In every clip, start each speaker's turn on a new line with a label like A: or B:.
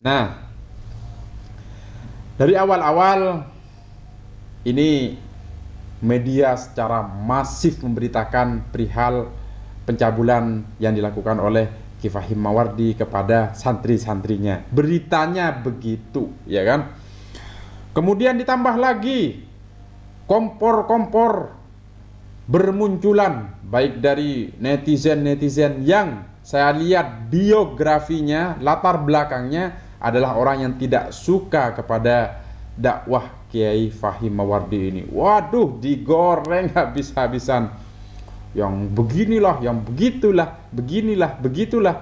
A: Nah, dari awal-awal ini media secara masif memberitakan perihal pencabulan yang dilakukan oleh Ki Fahim Mawardi kepada santri-santrinya. Beritanya begitu, ya kan? Kemudian ditambah lagi kompor-kompor bermunculan, baik dari netizen-netizen yang saya lihat biografinya, latar belakangnya adalah orang yang tidak suka kepada dakwah Kiai Fahim Mawardi ini. Waduh, digoreng habis-habisan. Yang beginilah, yang begitulah, beginilah, begitulah.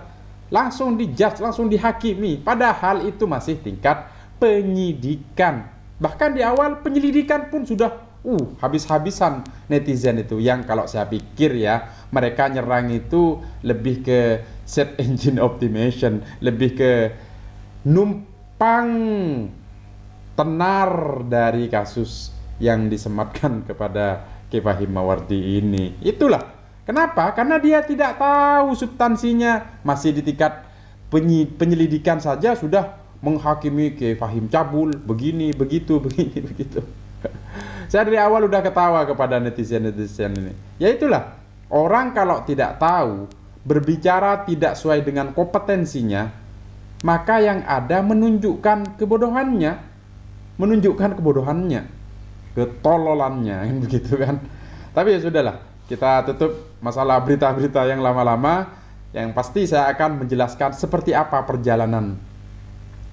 A: Langsung dijudge, langsung dihakimi. Padahal itu masih tingkat penyidikan. Bahkan di awal penyelidikan pun sudah habis-habisan netizen itu, yang kalau saya pikir ya, mereka nyerang itu lebih ke search engine optimization, lebih ke numpang tenar dari kasus yang disematkan kepada Ki Fahim Mawardi ini. Itulah kenapa, karena dia tidak tahu substansinya, masih di tingkat penyelidikan saja sudah menghakimi Ki Fahim cabul, begini, begitu, begini, begitu. Saya dari awal udah ketawa kepada netizen-netizen ini. Ya itulah, orang kalau tidak tahu, berbicara tidak sesuai dengan kompetensinya, maka yang ada menunjukkan kebodohannya, ketololannya, kan begitu kan. Tapi ya sudahlah, kita tutup masalah berita-berita yang lama-lama. Yang pasti saya akan menjelaskan seperti apa perjalanan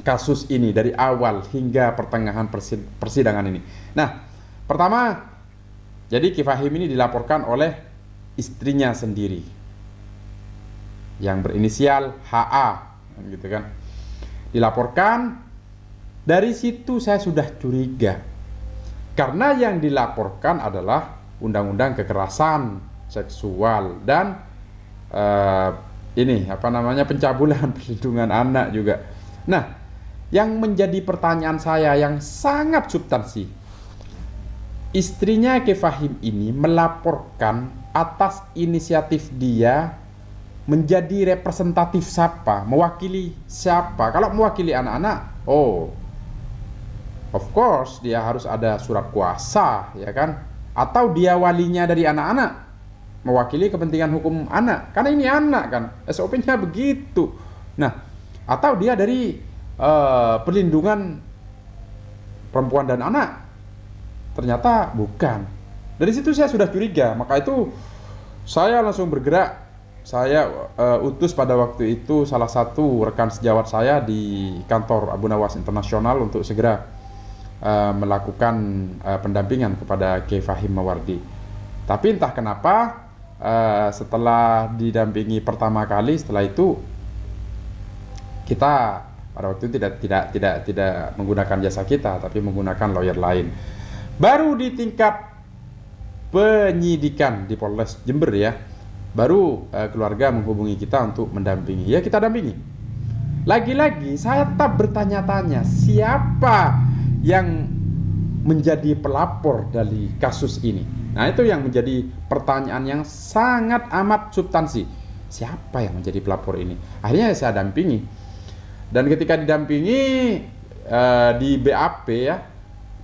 A: kasus ini dari awal hingga pertengahan persidangan ini. Nah, pertama, jadi Ki Fahim ini dilaporkan oleh istrinya sendiri yang berinisial HA, gitu kan. Dilaporkan, dari situ saya sudah curiga, karena yang dilaporkan adalah undang-undang kekerasan seksual dan pencabulan perlindungan anak juga. Nah, yang menjadi pertanyaan saya yang sangat substansi, istrinya Ki Fahim ini melaporkan atas inisiatif dia menjadi representatif siapa, mewakili siapa. Kalau mewakili anak-anak, of course dia harus ada surat kuasa, ya kan? Atau dia walinya dari anak-anak, mewakili kepentingan hukum anak, karena ini anak kan, SOP-nya begitu. Nah, atau dia dari perlindungan perempuan dan anak, ternyata bukan. Dari situ saya sudah curiga, maka itu saya langsung bergerak. Saya utus pada waktu itu salah satu rekan sejawat saya di kantor Abu Nawas Internasional untuk segera melakukan pendampingan kepada Kiai Fahim Mawardi. Tapi entah kenapa setelah didampingi pertama kali, setelah itu kita pada waktu itu tidak menggunakan jasa kita, tapi menggunakan lawyer lain. Baru di tingkat penyidikan di Polres Jember ya, baru keluarga menghubungi kita untuk mendampingi. Ya, kita dampingi. Lagi-lagi saya tetap bertanya-tanya, siapa yang menjadi pelapor dari kasus ini? Nah, itu yang menjadi pertanyaan yang sangat amat substansi. Siapa yang menjadi pelapor ini? Akhirnya saya dampingi. Dan ketika didampingi di BAP ya,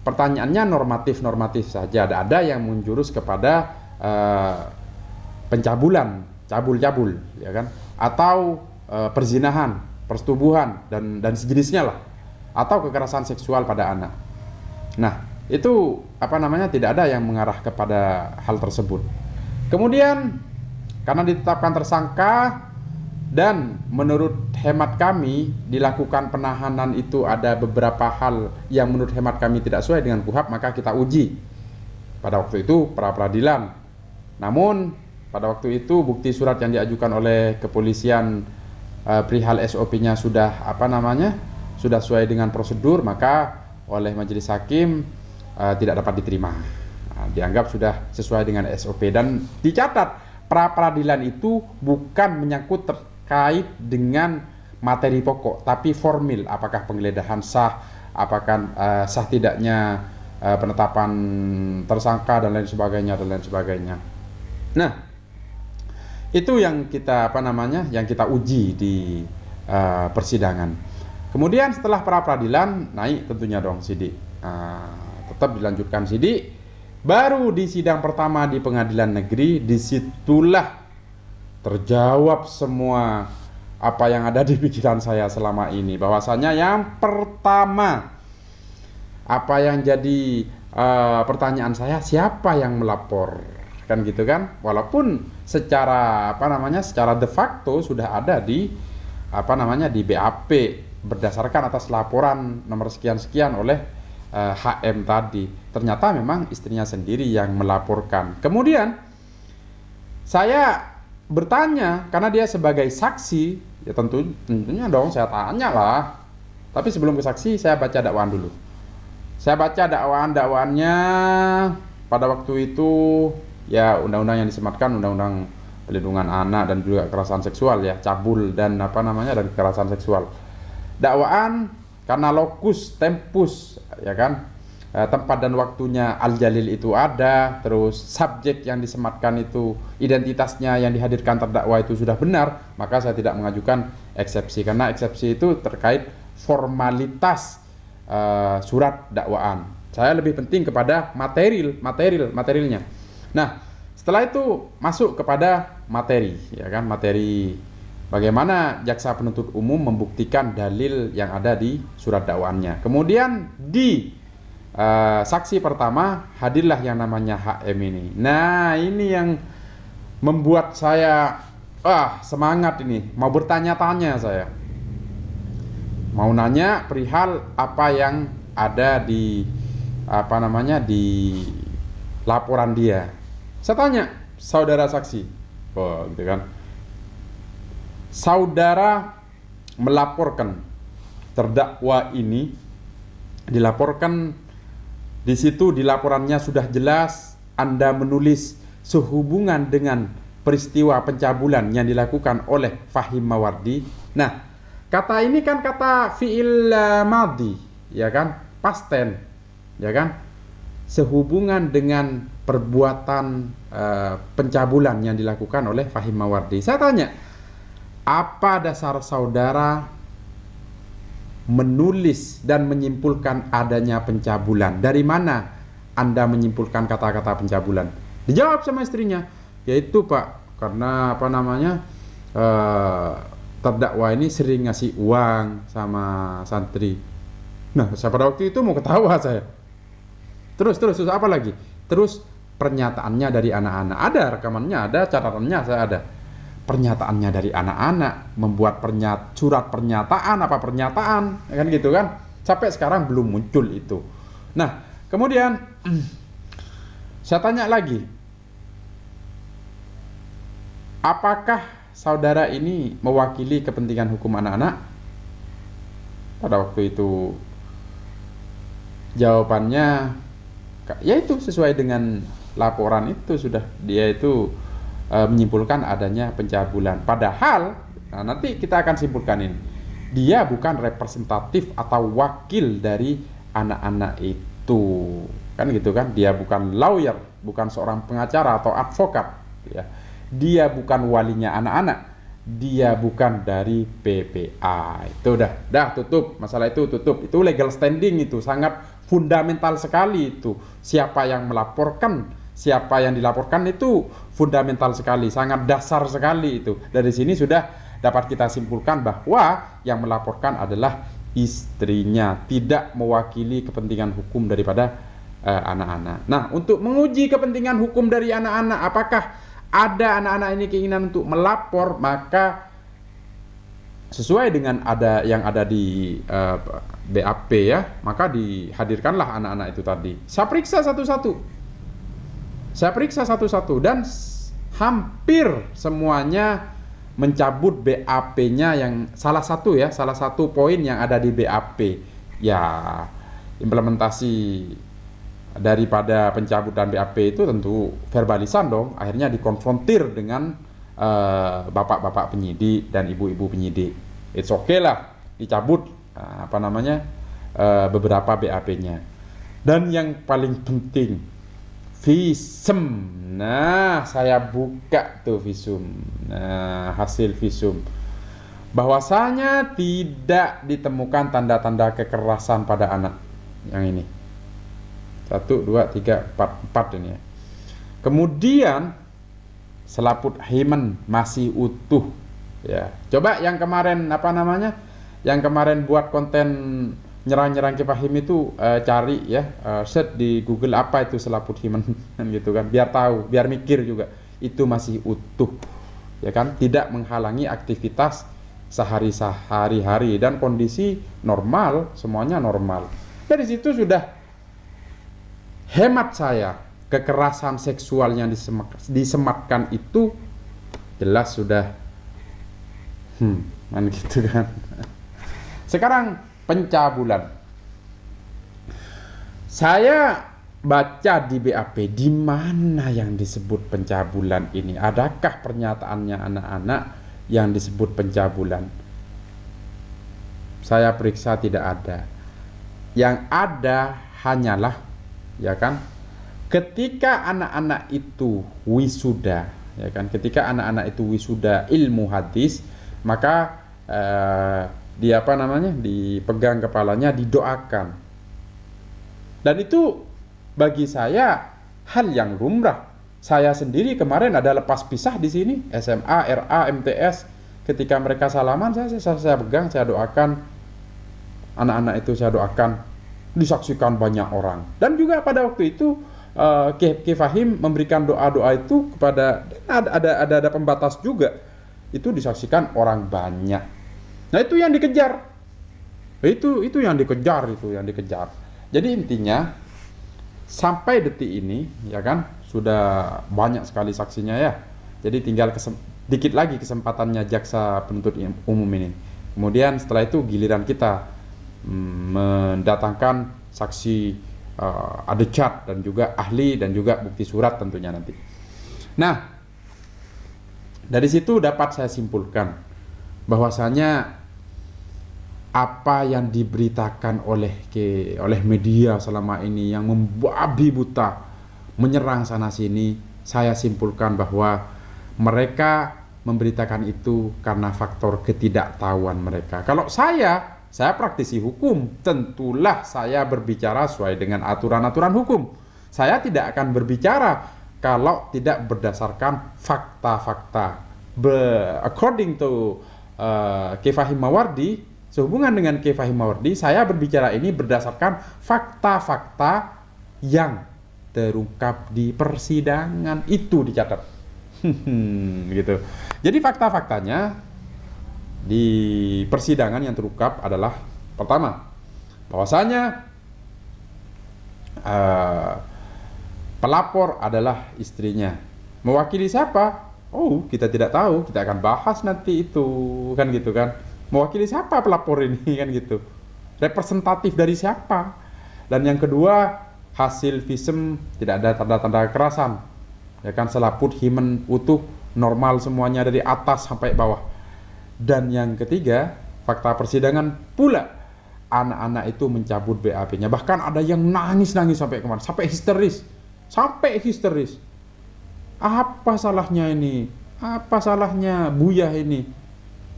A: pertanyaannya normatif-normatif saja. Ada yang menjurus kepada pencabulan, cabul-cabul, ya kan? Atau perzinahan, persetubuhan dan sejenisnya lah. Atau kekerasan seksual pada anak. Nah, itu tidak ada yang mengarah kepada hal tersebut. Kemudian karena ditetapkan tersangka dan menurut hemat kami dilakukan penahanan itu ada beberapa hal yang menurut hemat kami tidak sesuai dengan KUHAP, maka kita uji pada waktu itu pra peradilan. Namun pada waktu itu bukti surat yang diajukan oleh kepolisian perihal SOP-nya sudah sudah sesuai dengan prosedur, maka oleh majelis hakim tidak dapat diterima. Dianggap sudah sesuai dengan SOP. Dan dicatat, pra peradilan itu bukan menyangkut terkait dengan materi pokok, tapi formil, apakah penggeledahan sah, apakah sah tidaknya penetapan tersangka dan lain sebagainya. Nah, itu yang kita yang kita uji di persidangan. Kemudian setelah pra peradilan naik tentunya dong sidik. Tetap dilanjutkan sidik. Baru di sidang pertama di pengadilan negeri, disitulah terjawab semua apa yang ada di pikiran saya selama ini. Bahwasanya yang pertama, apa yang jadi pertanyaan saya, siapa yang melapor? Kan gitu kan? Walaupun secara secara de facto sudah ada di di BAP berdasarkan atas laporan nomor sekian-sekian oleh HM tadi. Ternyata memang istrinya sendiri yang melaporkan. Kemudian saya bertanya karena dia sebagai saksi, ya tentunya dong saya tanya lah. Tapi sebelum ke saksi saya baca dakwaan dulu. Saya baca dakwaannya pada waktu itu, ya undang-undang yang disematkan undang-undang pelindungan anak dan juga kekerasan seksual ya, cabul dan dan kekerasan seksual. Dakwaan karena lokus tempus ya kan, tempat dan waktunya al-jalil itu ada, terus subjek yang disematkan itu identitasnya yang dihadirkan terdakwa itu sudah benar, maka saya tidak mengajukan eksepsi karena eksepsi itu terkait formalitas surat dakwaan. Saya lebih penting kepada materialnya. Nah, setelah itu masuk kepada materi, ya kan, materi bagaimana jaksa penuntut umum membuktikan dalil yang ada di surat dakwaannya. Kemudian di saksi pertama hadirlah yang namanya HM ini. Nah, ini yang membuat saya semangat ini, mau bertanya-tanya saya. Mau nanya perihal apa yang ada di di laporan dia. Saya tanya, saudara saksi, gitu kan. Saudara melaporkan terdakwa ini, dilaporkan di situ di laporannya sudah jelas Anda menulis sehubungan dengan peristiwa pencabulan yang dilakukan oleh Fahim Mawardi. Nah, kata ini kan kata fi'il madhi, ya kan, past tense, ya kan, sehubungan dengan perbuatan pencabulan yang dilakukan oleh Fahim Mawardi. Saya tanya, apa dasar saudara menulis dan menyimpulkan adanya pencabulan? Dari mana Anda menyimpulkan kata-kata pencabulan? Dijawab sama istrinya, yaitu Pak, karena terdakwa ini sering ngasih uang sama santri. Nah, saya pada waktu itu mau ketawa saya. Terus apa lagi? Terus pernyataannya dari anak-anak, ada rekamannya, ada catatannya, saya ada. Pernyataannya dari anak-anak, membuat surat pernyataan, kan gitu kan. Sampai sekarang belum muncul itu. Nah, kemudian saya tanya lagi, apakah saudara ini mewakili kepentingan hukum anak-anak? Pada waktu itu jawabannya, yaitu sesuai dengan laporan itu sudah dia itu menyimpulkan adanya pencabulan. Padahal, nanti kita akan simpulkan ini, dia bukan representatif atau wakil dari anak-anak itu, kan gitu kan? Dia bukan lawyer, bukan seorang pengacara atau advokat, ya. Dia bukan walinya anak-anak, dia bukan dari PPA. Itu dah tutup masalah itu, tutup. Itu legal standing, itu sangat fundamental sekali itu. Siapa yang melaporkan, siapa yang dilaporkan itu fundamental sekali, sangat dasar sekali itu. Dari sini sudah dapat kita simpulkan bahwa yang melaporkan adalah istrinya, tidak mewakili kepentingan hukum daripada anak-anak. Nah, untuk menguji kepentingan hukum dari anak-anak, apakah ada anak-anak ini keinginan untuk melapor, maka sesuai dengan yang ada di BAP ya, maka dihadirkanlah anak-anak itu tadi. Saya periksa satu-satu dan hampir semuanya mencabut BAP-nya yang salah satu poin yang ada di BAP. Ya, implementasi daripada pencabutan BAP itu tentu verbalisan dong. Akhirnya dikonfrontir dengan bapak-bapak penyidik dan ibu-ibu penyidik. It's okay lah dicabut beberapa BAP-nya. Dan yang paling penting, visum. Nah, saya buka tuh visum. Nah, hasil visum bahwasanya tidak ditemukan tanda-tanda kekerasan pada anak. Yang ini 1, 2, 3, 4 ini ya. Kemudian selaput himen masih utuh ya. Coba yang kemarin yang kemarin buat konten nyerang-nyerang Kiai Fahim itu cari ya, search di Google apa itu selaput himen kan gitu kan, biar tahu, biar mikir juga, itu masih utuh ya kan, tidak menghalangi aktivitas sehari-hari dan kondisi normal, semuanya normal. Dari situ sudah, hemat saya, kekerasan seksual yang disematkan itu jelas sudah kan gitu kan. Sekarang pencabulan. Saya baca di BAP, di mana yang disebut pencabulan ini? Adakah pernyataannya anak-anak yang disebut pencabulan? Saya periksa tidak ada. Yang ada hanyalah, ya kan, ketika anak-anak itu wisuda, ya kan, ketika anak-anak itu wisuda ilmu hadis, maka dipegang kepalanya, didoakan. Dan itu bagi saya hal yang lumrah. Saya sendiri kemarin ada lepas pisah di sini, SMA, RA, MTS, ketika mereka salaman, saya pegang, saya doakan anak-anak itu, saya doakan, disaksikan banyak orang. Dan juga pada waktu itu Kiai Fahim memberikan doa-doa itu kepada, ada pembatas juga, itu disaksikan orang banyak. Nah itu yang dikejar, itu yang dikejar. Jadi intinya sampai detik ini, ya kan, sudah banyak sekali saksinya ya. Jadi tinggal dikit lagi kesempatannya jaksa penuntut umum ini. Kemudian setelah itu giliran kita mendatangkan saksi, ada cat dan juga ahli dan juga bukti surat tentunya nanti. Nah, dari situ dapat saya simpulkan bahwasanya apa yang diberitakan oleh media selama ini yang membabi buta, menyerang sana sini, saya simpulkan bahwa mereka memberitakan itu karena faktor ketidaktahuan mereka. Kalau saya praktisi hukum, tentulah saya berbicara sesuai dengan aturan-aturan hukum. Saya tidak akan berbicara kalau tidak berdasarkan fakta-fakta. According to Kiai Fahim Mawardi, sehubungan dengan Kiai Fahim Mawardi, saya berbicara ini berdasarkan fakta-fakta yang terungkap di persidangan, itu dicatat. Gitu. Jadi fakta-faktanya di persidangan yang terungkap adalah, pertama, bahwasanya pelapor adalah istrinya. Mewakili siapa? Oh, kita tidak tahu, kita akan bahas nanti itu, kan gitu kan. Mewakili siapa pelapor ini, kan gitu. Representatif dari siapa? Dan yang kedua, hasil visum tidak ada tanda-tanda kekerasan. Ya kan, selaput himen utuh, normal semuanya dari atas sampai bawah. Dan yang ketiga, fakta persidangan pula, anak-anak itu mencabut BAP-nya. Bahkan ada yang nangis-nangis sampai kemana? Sampai histeris. Apa salahnya ini? Apa salahnya Buya ini?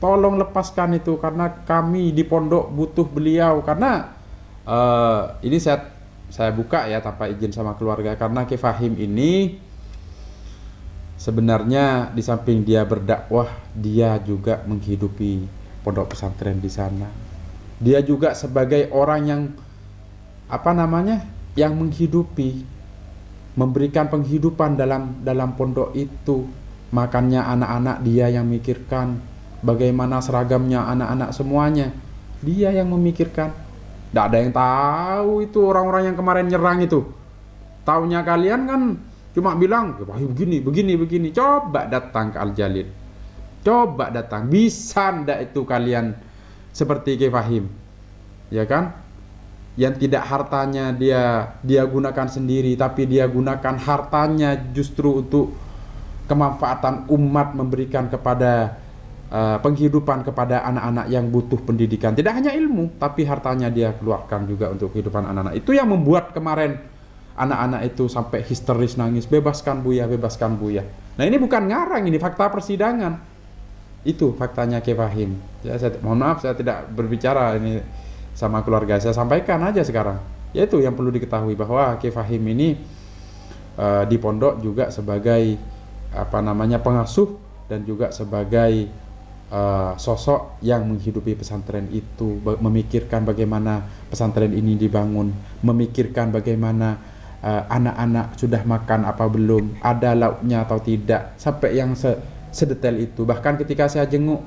A: Tolong lepaskan itu, karena kami di pondok butuh beliau. Karena ini saya buka ya tanpa izin sama keluarga, karena Kiai Fahim ini sebenarnya di samping dia berdakwah, dia juga menghidupi pondok pesantren di sana. Dia juga sebagai orang yang yang menghidupi, memberikan penghidupan dalam pondok itu. Makanya anak-anak dia yang mikirkan, bagaimana seragamnya anak-anak semuanya, dia yang memikirkan. Tidak ada yang tahu itu orang-orang yang kemarin nyerang itu. Taunya kalian kan cuma bilang, begini. Coba datang ke Al-Jalil. Coba datang. Bisa ndak itu kalian seperti Kiai Fahim? Ya kan? Yang tidak hartanya dia gunakan sendiri, tapi dia gunakan hartanya justru untuk kemanfaatan umat, memberikan kepada penghidupan kepada anak-anak yang butuh pendidikan. Tidak hanya ilmu, tapi hartanya dia keluarkan juga untuk kehidupan anak-anak. Itu yang membuat kemarin anak-anak itu sampai histeris nangis, bebaskan Buya. Nah ini bukan ngarang, ini fakta persidangan. Itu faktanya Kiai Fahim. Ya, mohon maaf saya tidak berbicara ini sama keluarga, saya sampaikan aja sekarang. Yaitu yang perlu diketahui bahwa Kiai Fahim ini di pondok juga sebagai pengasuh dan juga sebagai sosok yang menghidupi pesantren itu, memikirkan bagaimana pesantren ini dibangun, memikirkan bagaimana anak-anak sudah makan apa belum, ada lauknya atau tidak, sampai yang sedetail itu. Bahkan ketika saya jenguk,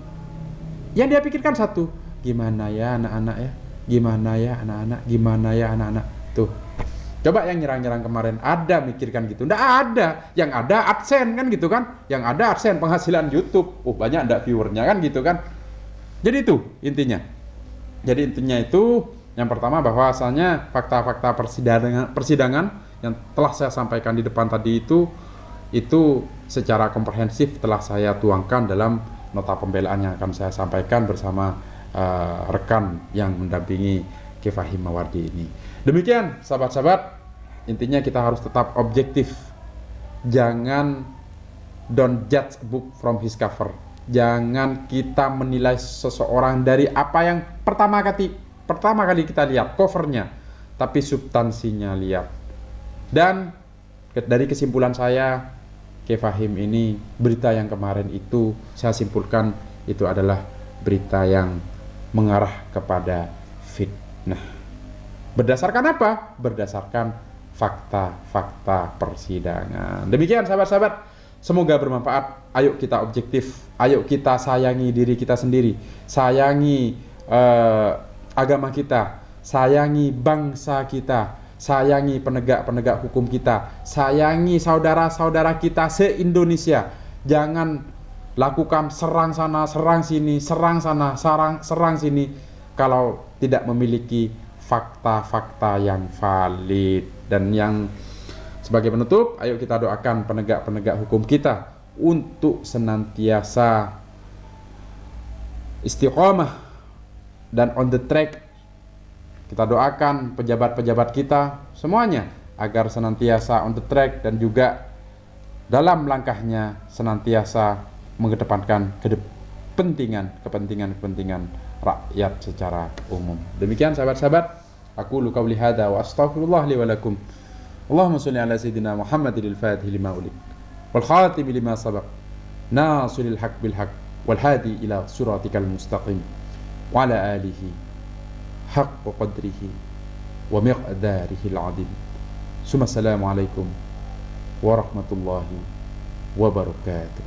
A: yang dia pikirkan satu, gimana ya anak-anak ya, gimana ya anak-anak, gimana ya anak-anak. Tuh, coba yang nyerang-nyerang kemarin ada mikirkan gitu? Nggak ada. Yang ada AdSense kan gitu kan, yang ada AdSense, penghasilan YouTube. Banyak ada viewernya kan gitu kan. Jadi itu intinya. Jadi intinya itu yang pertama bahwasanya fakta-fakta persidangan yang telah saya sampaikan di depan tadi itu secara komprehensif telah saya tuangkan dalam nota pembelaan yang akan saya sampaikan bersama rekan yang mendampingi Kiai Fahim Mawardi ini. Demikian sahabat-sahabat, intinya kita harus tetap objektif. Jangan don't judge a book from his cover. Jangan kita menilai seseorang dari apa yang pertama kali kita lihat, covernya, tapi substansinya lihat. Dan dari kesimpulan saya, Kiai Fahim ini, berita yang kemarin itu saya simpulkan itu adalah berita yang mengarah kepada fitnah. Berdasarkan apa? Berdasarkan fakta-fakta persidangan. Demikian sahabat-sahabat, semoga bermanfaat. Ayo kita objektif, ayo kita sayangi diri kita sendiri, sayangi agama kita, sayangi bangsa kita, sayangi penegak-penegak hukum kita, sayangi saudara-saudara kita se-Indonesia. Jangan lakukan serang sana, serang sini, serang sana, serang sini kalau tidak memiliki fakta-fakta yang valid. Dan yang sebagai penutup, ayo kita doakan penegak-penegak hukum kita untuk senantiasa istiqomah dan on the track. Kita doakan pejabat-pejabat kita semuanya agar senantiasa on the track dan juga dalam langkahnya senantiasa mengedepankan kepentingan rakyat secara umum. Demikian sahabat-sahabat, aku qauli hadza wa astaghfirullah li wa lakum. Allahumma shalli ala sayyidina Muhammadil fatih lima ulik wal khatim lima sabaq nasilil haq bil haq wal hadi ila siratikal mustaqim wa ala alihi حق قدره ومقداره العظيم ثم السلام عليكم ورحمة الله وبركاته.